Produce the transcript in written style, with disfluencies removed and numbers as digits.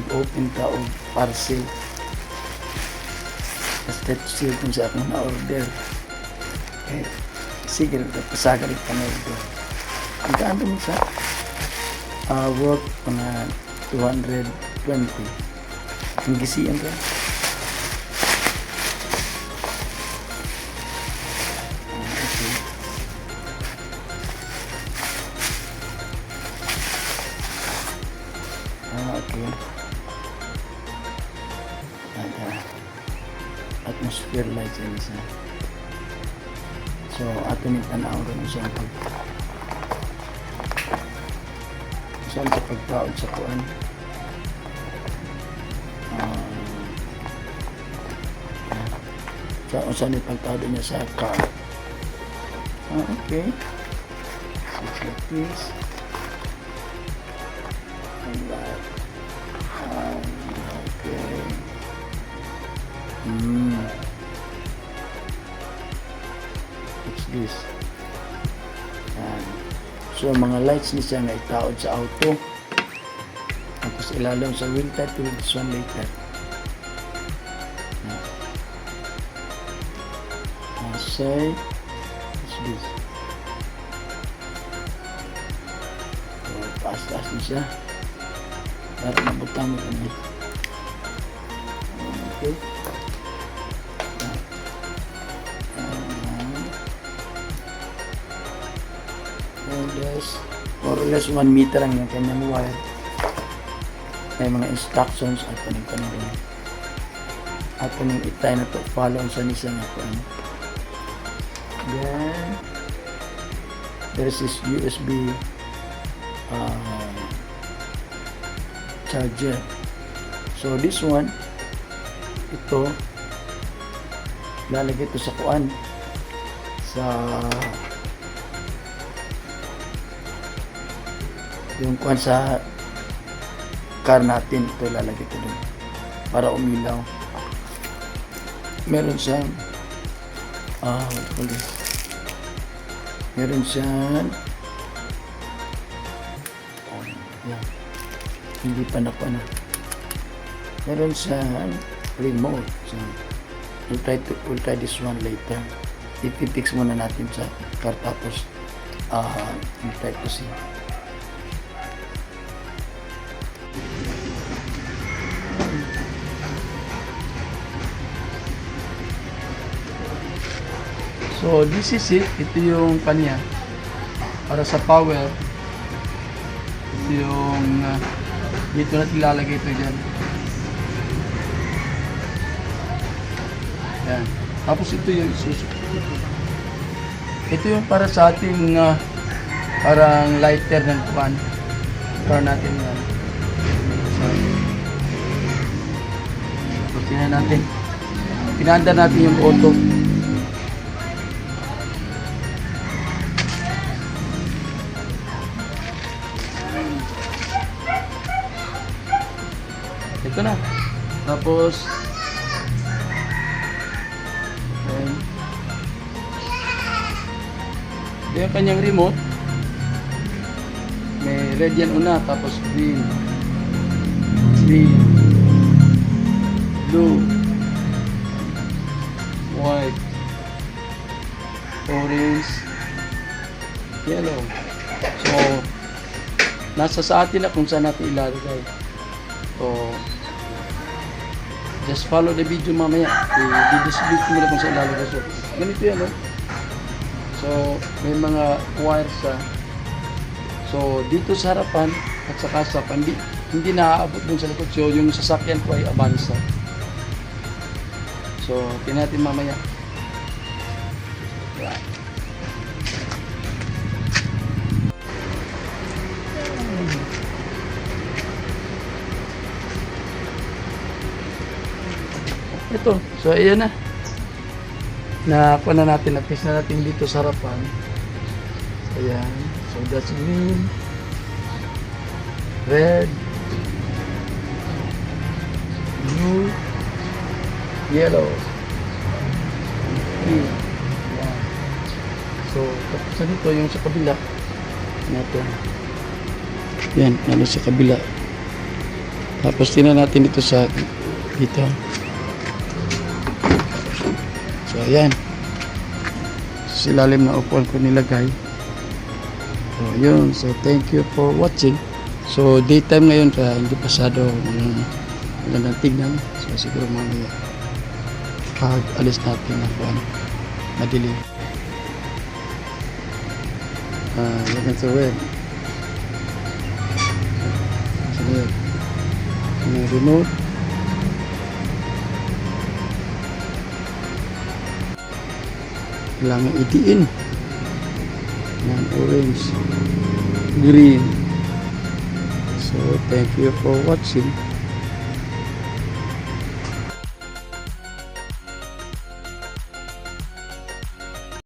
mag-open ka o parcel. Basta siya kung sa akong na-order. Sige, pasagal ka na-order. Ang gaano mo sa work mga 220. Ang gisiyan ka. Okay. Ada atmosphere lights yan isa. So, ato ni tanaw rin siya sa pagkaon sa kuan. Saan ni pagkaon niya sa car. Okay. It's like this. Alright. Okay. What's this? So, mga lights ni siya na itaod sa auto. Tapos ilalim sa wheel type to this one later. Say, what's this? So, taas-taas ni siya. Para mabutang mo kami. Okay. More or less 1 meter lang yung kanyang wire. May mga instructions at kanina. At kanina itay na to follow sa nisa na po. Then there's this USB charger. So this one, ito lalagay ito sa kuan sa yung kuan sa car natin. Ito lalagay ito dun para umilaw. Meron siyang what do you call this? Meron siyang hindi pa na. Meron siyang remote. So we'll try this one later. I-fix muna natin sa car tapos we'll try to see. So this is it. Ito yung kanya para sa power. Ito yung dito natin lalagay ito dyan. Yan. Tapos ito yung ito yung para sa ating parang lighter ng pan para natin yan. So tingnan natin. Pinanda natin yung auto. Ito na. Tapos ito yung kanyang remote. May red yan una, tapos green, blue, white, orange, yellow. So nasa sa atin na kung saan natin ilalagay. So just follow the video mamaya. I-distribute ko muna kung saan ilalagay. So ganito yan, no? So may mga wires sa so dito sa harapan at saka sa hindi naaabot dun sa likod. So yung sasakyan ko ay Avanza. So tingnan natin mamaya. Yeah. Ito. So ayan na. Nakuha na natin, na-test na natin dito sa harapan. Ayan. So that's green, red, blue, yellow, green. Ayan. So tapos na dito yung sa kabila natin. Yan, ano sa kabila. Tapos tingnan natin dito dito. So ayan. Sa ilalim na upuan ko nilagay. So yun. So thank you for watching. So daytime ngayon kaya hindi pasado magandang tignan. So siguro mamaya pag alis natin na madilim. Yan sa web. Sa web. Remote. Kailangan itiin. Yan, orange. Green. So, thank you for watching.